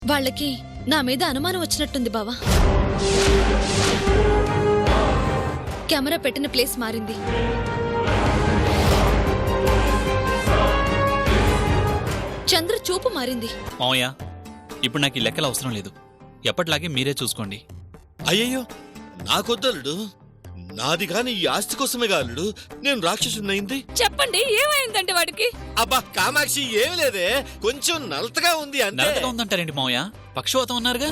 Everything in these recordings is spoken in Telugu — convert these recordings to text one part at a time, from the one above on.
వాళ్ళకి నా మీద అనుమానం వచ్చినట్టుంది బావా. కెమెరా పెట్టిన ప్లేస్ మారింది. చంద్ర చూపు మారింది. మావయ్య, ఇప్పుడు నాకు ఈ లెక్కలు అవసరం లేదు. ఎప్పటిలాగే మీరే చూసుకోండి. అయ్యయ్యో, నాకొద్దలుడు. నాది కాని ఈ ఆస్తి కోసమే కాలుడు నేను రాక్షసున్నయింది. చెప్పండి, ఏమైందంటే వాడికి? అబ్బా కామాక్షి, ఏమి లేదే, కొంచెం నలతగా ఉంది అంటే. నలతగా ఉందంటారేంటి మావయ్య? పక్షవాతం ఉన్నారుగా.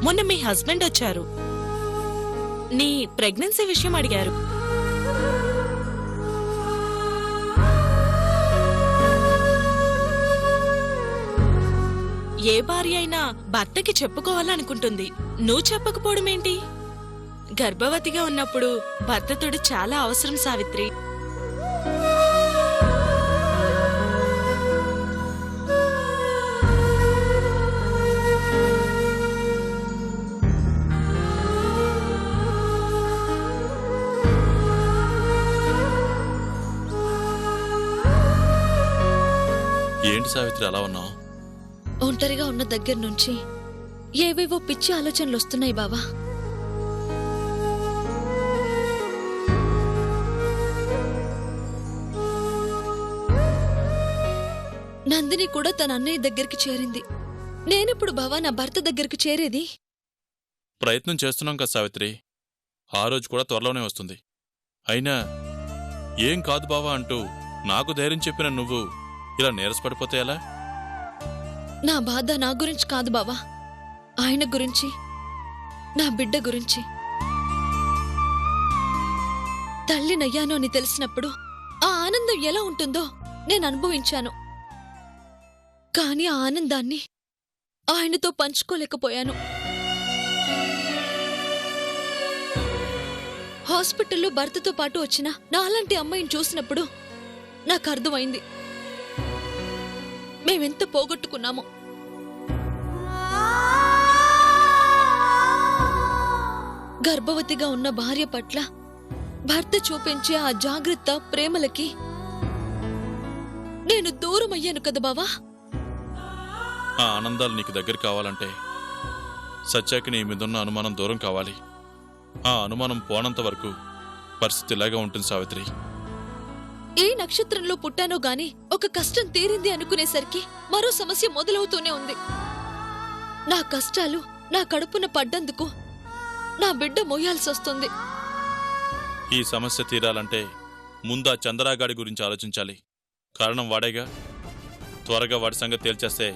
మొన్న మీ హస్బెండ్ వచ్చారు, నీ ప్రెగ్నెన్సీ విషయం అడిగారు. ఏ భార్య అయినా భర్తకి చెప్పుకోవాలనుకుంటుంది. నువ్వు చెప్పకపోవడం ఏంటి? గర్భవతిగా ఉన్నప్పుడు భర్తతోడు చాలా అవసరం సావిత్రి. ఏంటి సావిత్రి అలా ఉన్నావు? ఒంటరిగా ఉన్న దగ్గర నుంచి ఏవేవో పిచ్చి ఆలోచనలు వస్తున్నాయి బావా. నందిని కూడా తన అన్నయ్య దగ్గరికి చేరింది. నేనెప్పుడు బావా నా భర్త దగ్గరికి చేరేది? ప్రయత్నం చేస్తున్నాం కదా సావిత్రి. ఆ రోజు కూడా త్వరలోనే వస్తుంది. అయినా ఏం కాదు బావా అంటూ నాకు ధైర్యం చెప్పిన నువ్వు ఇలా నీరసపడిపోతే ఎలా? నా బాధ నా గురించి కాదు బావా, ఆయన గురించి, నా బిడ్డ గురించి. తల్లినయ్యాను అని తెలిసినప్పుడు ఆ ఆనందం ఎలా ఉంటుందో నేను అనుభవించాను. కాని ఆ ఆనందాన్ని ఆయనతో పంచుకోలేకపోయాను. హాస్పిటల్లో భర్తతో పాటు వచ్చిన నాలాంటి అమ్మాయిని చూసినప్పుడు నాకు అర్థమైంది మేమెంత పోగొట్టుకున్నామో. గర్భవతిగా ఉన్న భార్య పట్ల భర్త చూపించే ఆ జాగ్రత్త, ప్రేమలకి నేను దూరం అయ్యాను కదా బావా. ఆ ఆనందాలు నీకు దగ్గర కావాలంటే సత్యాకి నీ మీదున్న అనుమానం దూరం కావాలి. ఆ అనుమానం పోనంత వరకు పరిస్థితి ఇలాగే ఉంటుంది సావిత్రి. ఏ నక్షత్రంలో పుట్టానో గాని ఒక కష్టం తీరింది అనుకునేసరికి మరో సమస్య మొదలవుతూనే ఉంది. నా కష్టాలు నా కడుపున పడ్డందుకు నా బిడ్డ మోయాల్సొస్తుంది. ఈ సమస్య తీరాలంటే ముందా చంద్రాగాడి గురించి ఆలోచించాలి. కారణం వాడేగా. త్వరగా వాడి సంగతి తేల్చేస్తే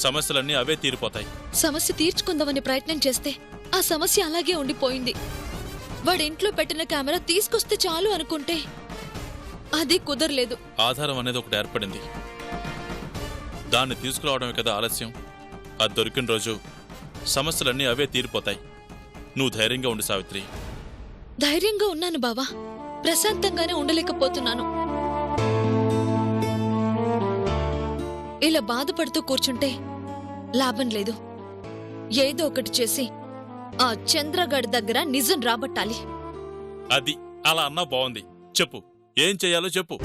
సమస్యలన్నీ అవే తీరిపోతాయి. సమస్య తీర్చుకుందామని ప్రయత్నం చేస్తే ఆ సమస్య అలాగే ఉండిపోయింది. వాడింట్లో పెట్టిన కెమెరా తీసుకొస్తే చాలు అనుకుంటే అది కుదరలేదు. ఆధారం అనేది ఒకటి ఏర్పడింది. దాన్ని తీసుకురావడమే కదా ఆలస్యం. అది దొరికిన రోజు సమస్యలన్నీ అవే తీరిపోతాయి. నువ్వు ధైర్యంగా ఉండు సావిత్రి. ధైర్యంగా ఉన్నాను బావా, ప్రశాంతంగానే ఉండలేకపోతున్నాను. ఇలా బాధపడుతూ కూర్చుంటే లాభం లేదు. ఏదో ఒకటి చేసి ఆ చంద్రగఢ్ దగ్గర నిజం రాబట్టాలి. అది అలా అన్నా బాగుంది. చెప్పు, ఏం చెయ్యాలో చెప్పు.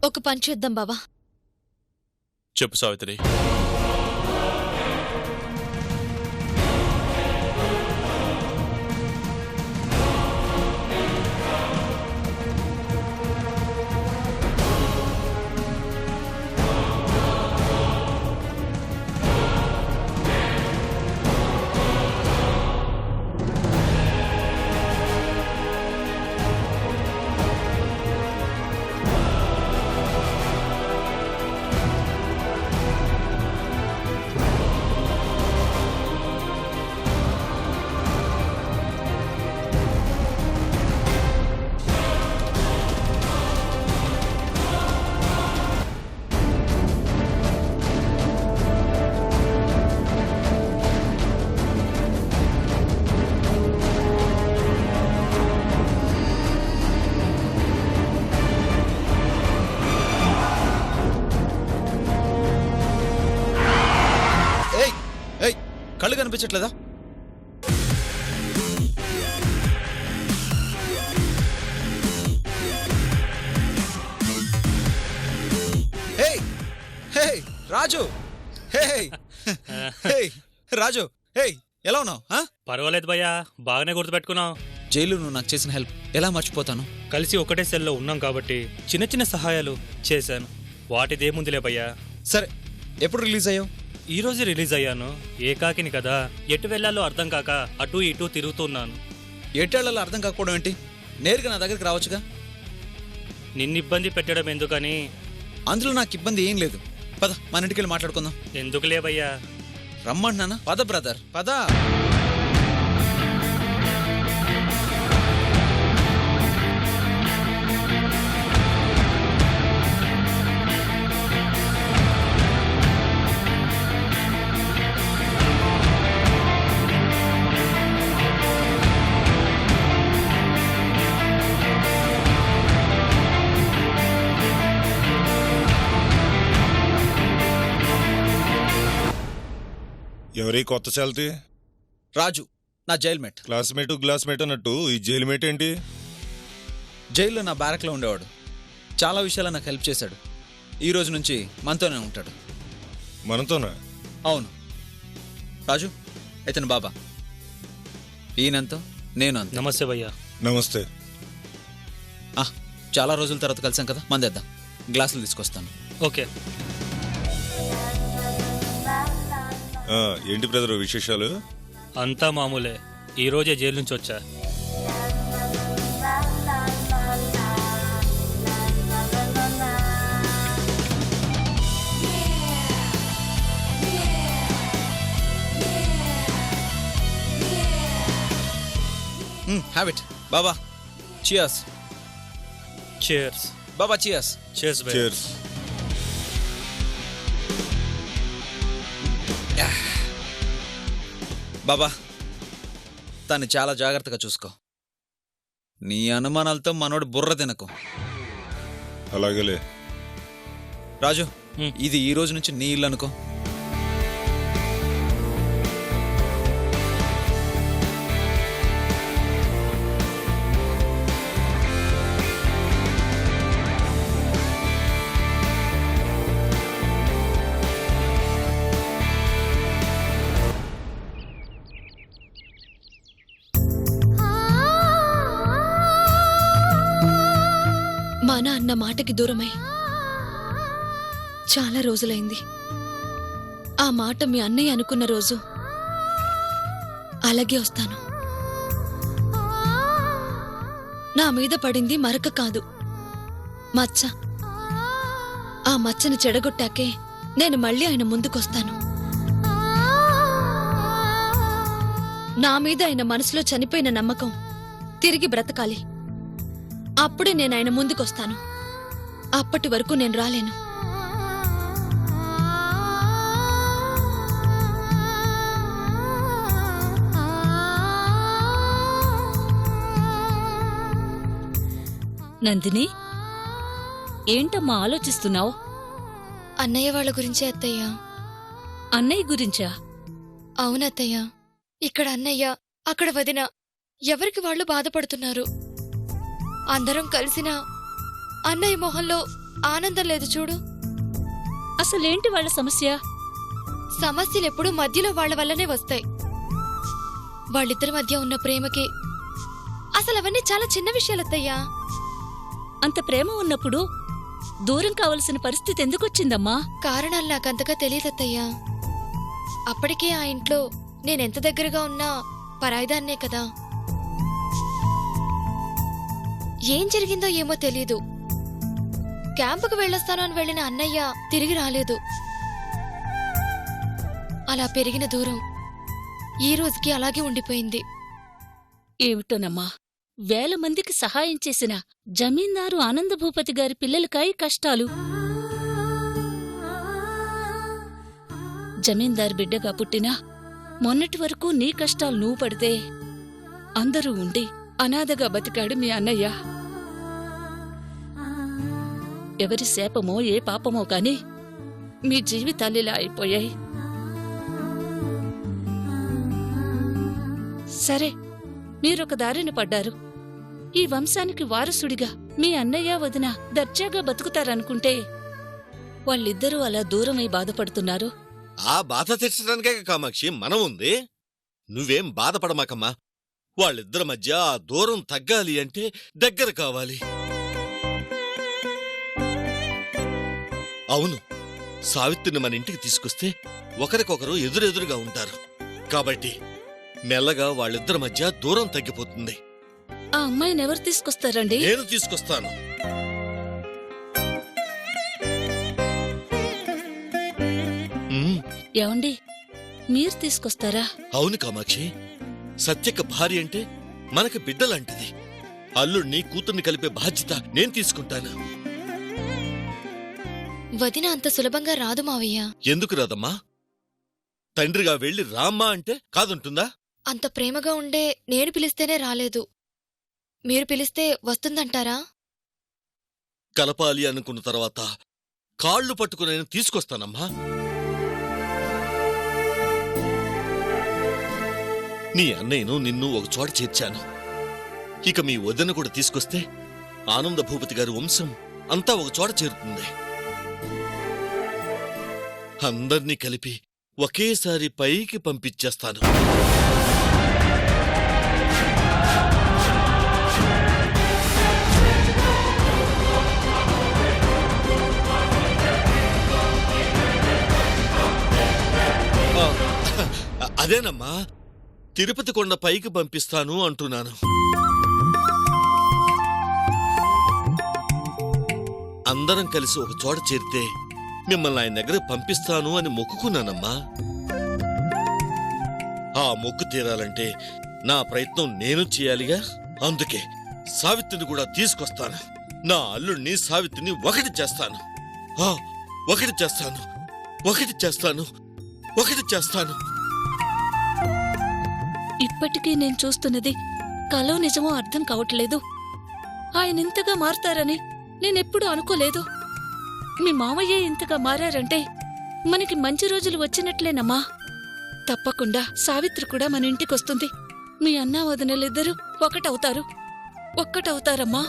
ఒక పని చేద్దాం బావా. చెప్పు సావిత్రి. కనిపించట్లేదా? హే హే రాజు, హే హే రాజు, హే ఎలా ఉన్నావు? పర్వాలేదు భయ్యా, బాగానే గుర్తుపెట్టుకున్నావు. జైలు నువ్వు నాకు చేసిన హెల్ప్ ఎలా మర్చిపోతాను? కలిసి ఒకటే సెల్లో ఉన్నాం కాబట్టి చిన్న చిన్న సహాయాలు చేశాను. వాటిదేముందిలే భయ్యా. సరే, ఎప్పుడు రిలీజ్ అయ్యావు? ఈ రోజు రిలీజ్ అయ్యాను. ఏకాకిని కదా, ఎటు వెళ్ళాలో అర్థం కాక అటు ఇటు తిరుగుతున్నాను. ఏటేళ్లలో అర్థం కాకపోవడం ఏంటి? నేరుగా నా దగ్గరికి రావచ్చుగా. నిన్ను ఇబ్బంది పెట్టడం ఎందుకని. అందులో నాకు ఇబ్బంది ఏం లేదు. పద, మన ఇంటికి వెళ్ళి మాట్లాడుకుందాం. ఎందుకులే భయ్యా. రమ్మంటున్నానా? పద బ్రదర్, పద. ఎవరి కొత్త శాలరీ? రాజు, నా జైల్మేట్. గ్లాస్మేట్ అన్నట్టు ఈ జైలుమేట్ ఏంటి? జైల్లో నా బ్యారక్లో ఉండేవాడు. చాలా విషయాలు నాకు హెల్ప్ చేశాడు. ఈ రోజు నుంచి మనతోనే ఉంటాడు. మనతోనా? అవును రాజు, ఇతను బాబా. ఈయనంతో నేను అంత. నమస్తే భయ్యా. నమస్తే. చాలా రోజుల తర్వాత కలిసాం కదా, మందేద్దాం. గ్లాసులు తీసుకొస్తాను. ఓకే. ఏంటి బ్రదర్ విశేషాలు? అంతా మామూలే. ఈ రోజే జైలు నుంచి వచ్చా. Have it Baba. Cheers. Chairs Baba, cheers. Chairs భయ్యా. చేర్స్. బాబా, తను చాలా జాగ్రత్తగా చూసుకో. నీ అనుమానాలతో మనోడు బుర్ర తినకు. అలాగేలే. రాజు, ఇది ఈ రోజు నుంచి నీ ఇల్లు అనుకో. మా నాన్న మాటకి దూరమై చాలా రోజులైంది. ఆ మాట మీ అన్నయ్య అనుకున్న రోజు అలాగే వస్తాను. నా మీద పడింది మరక కాదు, మచ్చ. ఆ మచ్చని చెడగొట్టాకే నేను మళ్ళీ ఆయన ముందుకొస్తాను. నా మీద ఆయన మనసులో చనిపోయిన నమ్మకం తిరిగి బ్రతకాలి. అప్పుడే నేను ఆయన ముందుకొస్తాను. అప్పటి వరకు నేను రాలేను. నందిని, ఏంటమ్మా ఆలోచిస్తున్నావు? అన్నయ్య వాళ్ళ గురించే అత్తయ్య. అన్నయ్య గురించా? అవునత్తయ్య. ఇక్కడ అన్నయ్య, అక్కడ వదిన, ఎవరికి వాళ్ళు బాధపడుతున్నారు. అందరం కలిసినా అన్నయ్య మొహంలో ఆనందం లేదు చూడు. అసలేంటి వాళ్ళ సమస్య? సమస్యలెప్పుడూ మధ్యలో వాళ్ల వల్లనే వస్తాయి. వాళ్ళిద్దరి మధ్య ఉన్న ప్రేమకి అసలు అవన్నీ చాలా చిన్న విషయాలత్తయ్యా. అంత ప్రేమ ఉన్నప్పుడు దూరం కావలసిన పరిస్థితి ఎందుకొచ్చిందమ్మా? కారణాలు నాకంతగా తెలియదత్తయ్యా. అప్పటికే ఆ ఇంట్లో నేనెంత దగ్గరగా ఉన్నా పరాయిదాన్నే కదా. ఏం జరిగిందో ఏమో తెలీదు. క్యాంపుకు వెళ్ళొస్తాను అని వెళ్ళిన అన్నయ్య తిరిగి రాలేదు. అలా పెరిగిన దూరం ఈ రోజుకి అలాగే ఉండిపోయింది. ఏమిటోనమ్మా, వేల మందికి సహాయం చేసిన జమీందారు ఆనందభూపతి గారి పిల్లలకాయి కష్టాలు. జమీందారు బిడ్డగా పుట్టినా మొన్నటి వరకు నీ కష్టాలు నువ్వు పడితే అందరూ ఉండి అనాథగా బతికాడు మీ అన్నయ్య. ఎవరి శాపమో ఏ పాపమో కాని మీ జీవితాలిలా అయిపోయాయి. సరే, మీరొక దారిన పడ్డారు. ఈ వంశానికి వారసుడిగా మీ అన్నయ్య వదిన దర్జాగా బతుకుతారనుకుంటే వాళ్ళిద్దరూ అలా దూరమై బాధపడుతున్నారు. ఆ బాధ తెచ్చడానికే కామాక్షి మనం ఉంది. నువ్వేం బాధపడమాకమ్మా. వాళ్ళిద్దరి మధ్య ఆ దూరం తగ్గాలి అంటే దగ్గర కావాలి. అవును, సావిత్రిని మన ఇంటికి తీసుకొస్తే ఒకరికొకరు ఎదురెదురుగా ఉంటారు. కాబట్టి మెల్లగా వాళ్ళిద్దరి మధ్య దూరం తగ్గిపోతుంది. ఆ అమ్మాయిని ఎవరు తీసుకొస్తారండి? నేను తీసుకొస్తాను. ఏమండి, మీరు తీసుకొస్తారా? అవును కామాక్షి, సత్యక భార్య అంటే మనకి బిడ్డలాంటిది. అల్లుడిని కూతుర్ని కలిపే బాధ్యత నేను తీసుకుంటాను. వదిన అంత సులభంగా రాదు మావయ్య. ఎందుకు రాదమ్మా? తండ్రిగా వెళ్లి రామ్మా అంటే కాదుంటుందా? అంత ప్రేమగా ఉండే నేను పిలిస్తేనే రాలేదు. మీరు పిలిస్తే వస్తుందంటారా? కలపాలి అనుకున్న తర్వాత కాళ్ళు పట్టుకుని నేను తీసుకొస్తానమ్మా. నీ అన్నయ్యను నిన్ను ఒక చోట చేర్చాను. ఇక మీ వదిన కూడా తీసుకొస్తే ఆనంద భూపతి గారి వంశం అంతా ఒక చోట చేరుతుంది. అందర్నీ కలిపి ఒకేసారి పైకి పంపించేస్తాను. అదేనమ్మా, తిరుపతి కొండ పైకి పంపిస్తాను అంటున్నాను. అందరం కలిసి ఒక చోట చేరితే మిమ్మల్ని ఆయన దగ్గర పంపిస్తాను అని మొక్కుకున్నానమ్మా. ఆ మొక్కు తీరాలంటే నా ప్రయత్నం నేను చేయాలిగా. అందుకే సావిత్రిని కూడా తీసుకొస్తాను. నా అల్లుణ్ణి సావిత్రిని ఒకటి చేస్తాను. ఒకటి చేస్తాను, ఒకటి చేస్తాను, ఒకటి చేస్తాను. ఇప్పటికీ నేను చూస్తున్నది కలో నిజమో అర్థం కావట్లేదు. ఆయన ఇంతగా మారతారని నేనెప్పుడూ అనుకోలేదు. మీ మావయ్య ఇంతగా మారారంటే మనకి మంచి రోజులు వచ్చినట్లేనమ్మా. తప్పకుండా సావిత్రి కూడా మన ఇంటికొస్తుంది. మీ అన్నా వదినలిద్దరూ ఒక్కటవుతారమ్మా.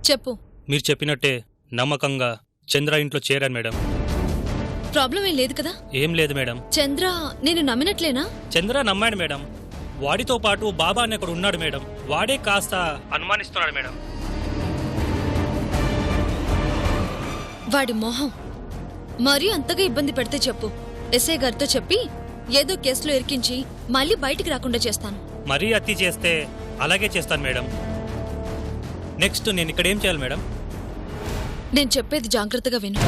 చెప్పు. మీరు చెప్పినట్టే నమ్మకంగా చంద్ర ఇంట్లో చేరాను మేడం. ప్రాబ్లం ఏం లేదు కదా? ఏం లేదు మేడం. చంద్ర నేను నమ్మినట్లేనా? చంద్ర నమ్మాడు మేడం. వాడితో పాటు బాబా అని అక్కడ ఉన్నాడు మేడం. వాడే కాస్త అనుమానిస్తున్నాడు మేడం. వాడి మొహం మరీ అంతగా ఇబ్బంది పెడితే చెప్పు. ఎస్ఐ గారితో చెప్పి ఏదో కేసులో ఇరికించి మళ్ళీ బయటికి రాకుండా చేస్తాను. మరీ అతి చేస్తే అలాగే చేస్తాను మేడం. నెక్స్ట్ నేను ఇక్కడ ఏం చేయాలి మేడం? నేను చెప్పేది జాగ్రత్తగా విను.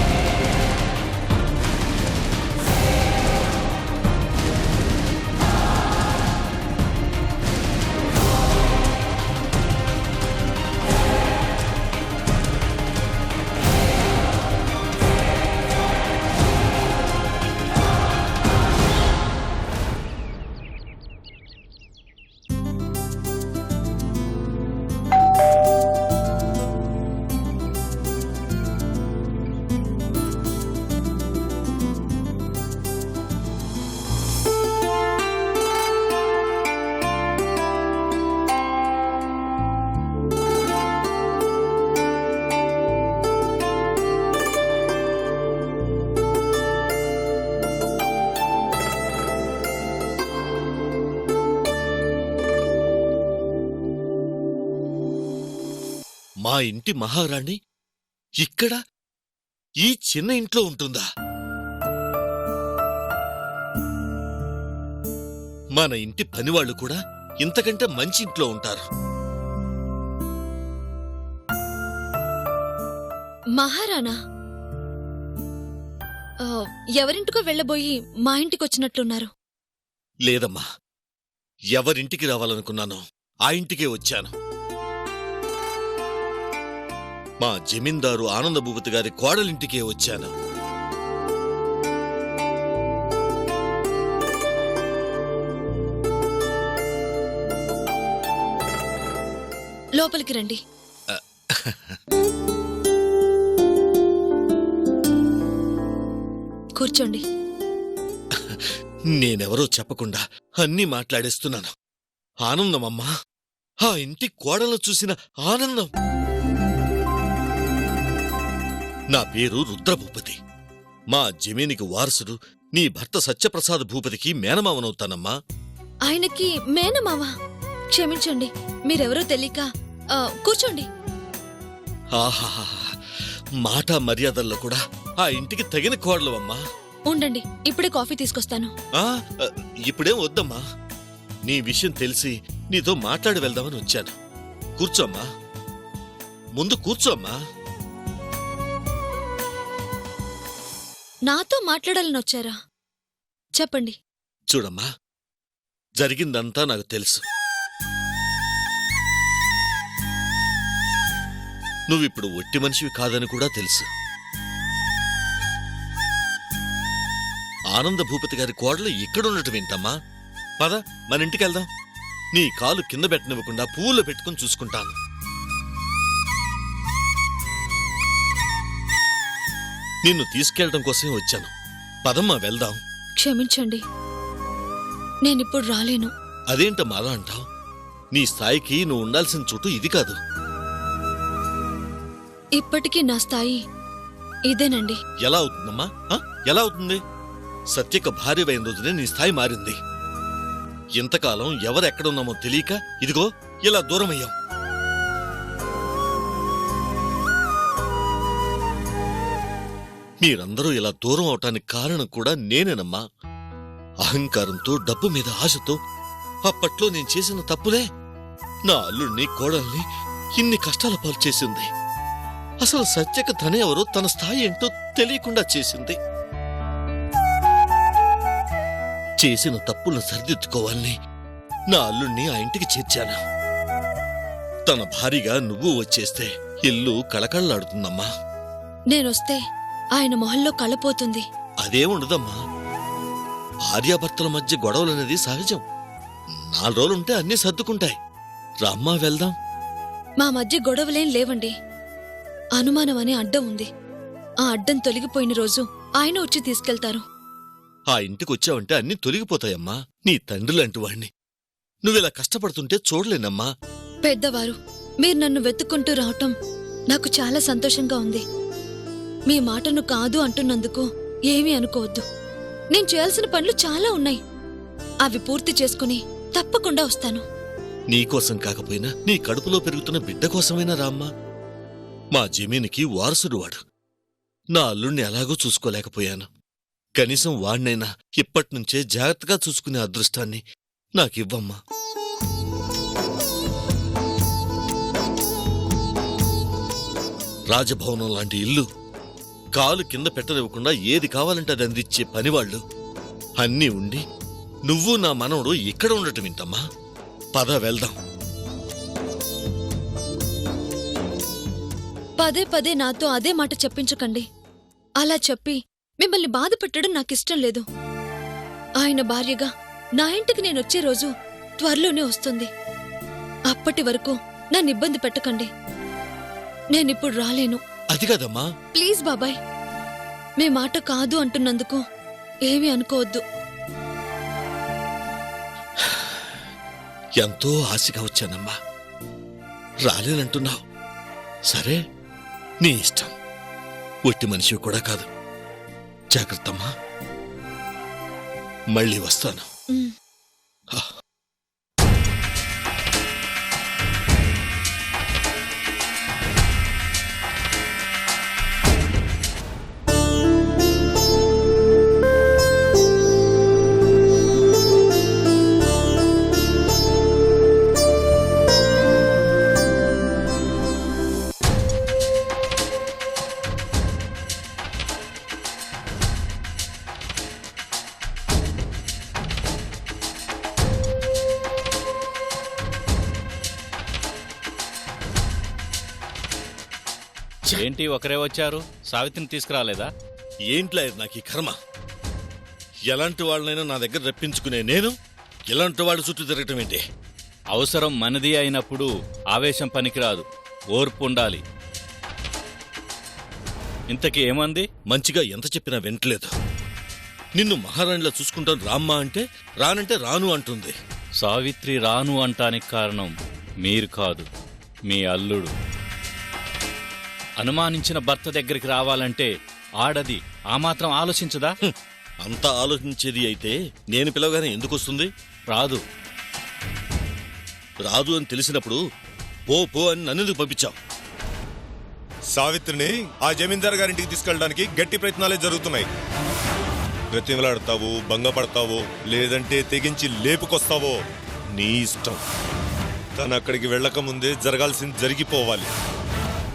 మా ఇంటి మహారాణి ఇక్కడ ఈ చిన్న ఇంట్లో ఉంటుందా? మన ఇంటి పనివాళ్లు కూడా ఇంతకంటే మంచి ఇంట్లో ఉంటారు. మహారాణా ఎవరింటికో వెళ్లబోయి మా ఇంటికొచ్చినట్లున్నారు. లేదమ్మా, ఎవరింటికి రావాలనుకున్నానో ఆ ఇంటికే వచ్చాను. మా జమీందారు ఆనందభూపతి గారి కోడలింటికే వచ్చాను. లోపలికి రండి. కూర్చోండి. నేనెవరో చెప్పకుండా అన్నీ మాట్లాడేస్తున్నాను. ఆనందమమ్మా, ఆ ఇంటి కోడలను చూసిన ఆనందం. నా పేరు రుద్రభూపతి. మా జమీనికి వారసుడు నీ భర్త సత్యప్రసాద్ భూపతికి మేనమావనవుతానమ్మా. ఆయనకి మేనమావా? క్షమించండి, మీరెవరో తెలియక. కూర్చోండి. ఆహా, మాట మర్యాదల్లో కూడా ఆ ఇంటికి తగిన కోడలు అమ్మా. ఉండండి, ఇప్పుడే కాఫీ తీసుకొస్తాను. ఇప్పుడేం వద్దమ్మా. నీ విషయం తెలిసి నీతో మాట్లాడి వెళ్దామని వచ్చాను. కూర్చోమ్మా, ముందు కూర్చోమ్మా. నాతో మాట్లాడాలని వచ్చారా? చెప్పండి. చూడమ్మా, జరిగిందంతా నాకు తెలుసు. నువ్విప్పుడు ఒట్టి మనిషివి కాదని కూడా తెలుసు. ఆనంద భూపతి గారి కోడలు ఇక్కడుండటం ఏంటమ్మా? పద, మన ఇంటికి వెళ్దాం. నీ కాలు కింద పెట్టనివ్వకుండా పువ్వులో పెట్టుకుని చూసుకుంటాను. నిన్ను తీసుకెళ్లడం కోసమే వచ్చాను. పదమ్మా, వెళ్దాం. క్షమించండి, నేనిప్పుడు రాలేను. అదేంటమ్మా అలా అంటావు? నీ స్థాయికి నువ్వు ఉండాల్సిన చోటు ఇది కాదు. ఇప్పటికీ నా స్థాయి ఇదేనండి. ఎలా అవుతుందమ్మా? ఎలా అవుతుంది? సత్యక భార్యవైన రోజునే నీ స్థాయి మారింది. ఇంతకాలం ఎవరెక్కడున్నామో తెలియక ఇదిగో ఇలా దూరమయ్యాం. మీరందరూ ఇలా దూరం అవటానికి కారణం కూడా నేనేనమ్మా. అహంకారంతో, డబ్బు మీద ఆశతో అప్పట్లో నేను చేసిన తప్పులే నా అల్లుడిని, కోడల్ని ఇన్ని కష్టాల పాలు చేసింది. అసలు సత్యక తనెవరో, తన స్థాయి ఏంటో తెలియకుండా చేసింది. చేసిన తప్పులను సరిదిద్దుకోవాలని నా అల్లుణ్ణి ఆ ఇంటికి చేర్చాను. తన భారీగా నువ్వు వచ్చేస్తే ఇల్లు కళకళలాడుతుందమ్మా. నేనొస్తే ఆయన మొహంలో కళ్ళపోతుంది. అదేముండదమ్మా. భార్యాభర్తల మధ్య గొడవలనేది సహజం. 4 రోజులుంటే అన్నీ సర్దుకుంటాయి. రామ్మా, వెళ్దాం. మా మధ్య గొడవలేం లేవండి. అనుమానం అనే అడ్డం ఉంది. ఆ అడ్డం తొలగిపోయిన రోజు ఆయన వచ్చి తీసుకెళ్తారు. ఆ ఇంటికొచ్చావంటే అన్నీ తొలగిపోతాయమ్మా. నీ తండ్రి లాంటి వాణ్ణి నువ్విలా కష్టపడుతుంటే చూడలేనమ్మా. పెద్దవారు, మీరు నన్ను వెతుక్కుంటూ రావటం నాకు చాలా సంతోషంగా ఉంది. మీ మాటను కాదు అంటున్నందుకు ఏమీ అనుకోవద్దు. నేను చేయాల్సిన పనులు చాలా ఉన్నాయి. అవి పూర్తి చేసుకుని తప్పకుండా వస్తాను. నీకోసం కాకపోయినా నీ కడుపులో పెరుగుతున్న బిడ్డ కోసమైనా రామ్మా. మా జమీనికి వారసుడు వాడు. నా అల్లుణ్ణి ఎలాగో చూసుకోలేకపోయాను. కనీసం వాణ్ణైనా ఇప్పట్నుంచే జాగ్రత్తగా చూసుకునే అదృష్టాన్ని నాకివ్వమ్మా. రాజభవనం లాంటి ఇల్లు, కాలు కింద పెట్టనివ్వకుండా ఏది కావాలంటే అది అందించే పనివాళ్లు అన్నీ ఉండి నువ్వు నా మనవడు ఇక్కడ ఉండటం ఏంటమ్మా? పద, వెళ్దాం. పదే పదే నాతో అదే మాట చెప్పించకండి. అలా చెప్పి మిమ్మల్ని బాధ పెట్టడం నాకిష్టం లేదు. ఆయన భార్యగా నా ఇంటికి నేనొచ్చే రోజు త్వరలోనే వస్తుంది. అప్పటి వరకు నన్ను ఇబ్బంది పెట్టకండి. నేనిప్పుడు రాలేను. అది కదమ్మా. ప్లీజ్ బాబాయ్, మీ మాట కాదు అంటున్నందుకు ఏమీ అనుకోవద్దు. ఎంతో ఆశగా వచ్చానమ్మా. రాలేనంటున్నావు. సరే, నీ ఇష్టం. ఒట్టి మనిషి కూడా కాదు. జాగ్రత్తమ్మా. మళ్ళీ వస్తాను. ఉమ్. ఏంటి ఒకరే వచ్చారు? సావిత్రిని తీసుకురాలేదా? ఏంట్లే నాకు ఈ కర్మ. ఎలాంటి వాళ్ళనైనా నా దగ్గర రప్పించుకునే నేను ఇలాంటి వాడి చుట్టూ తిరగటం ఏంటి? అవసరం మనది అయినప్పుడు ఆవేశం పనికిరాదు, ఓర్పు ఉండాలి. ఇంతకీ ఏమంది? మంచిగా ఎంత చెప్పినా వింటలేదు. నిన్ను మహారాణిలా చూసుకుంటాను రామ్మా అంటే రానంటే రాను అంటుంది. సావిత్రి రాను అంటానికి కారణం మీరు కాదు, మీ అల్లుడు. అనుమానించిన భర్త దగ్గరికి రావాలంటే ఆడది ఆ మాత్రం ఆలోచించదా? అంతా ఆలోచించేది అయితే నేను పిలవగానే ఎందుకు వస్తుంది? రాదు. రాదు అని తెలిసినప్పుడు పో పో అని నన్నెందుకు పంపించావు? సావిత్రిని ఆ జమీందార్ గారింటికి తీసుకెళ్ళడానికి గట్టి ప్రయత్నాలే జరుగుతున్నాయి. బ్రతిమలాడతావో భంగపడతావో లేదంటే తెగించి లేపుకొస్తావో నీ ఇష్టం. తను అక్కడికి వెళ్ళక ముందే జరగాల్సింది జరిగిపోవాలి.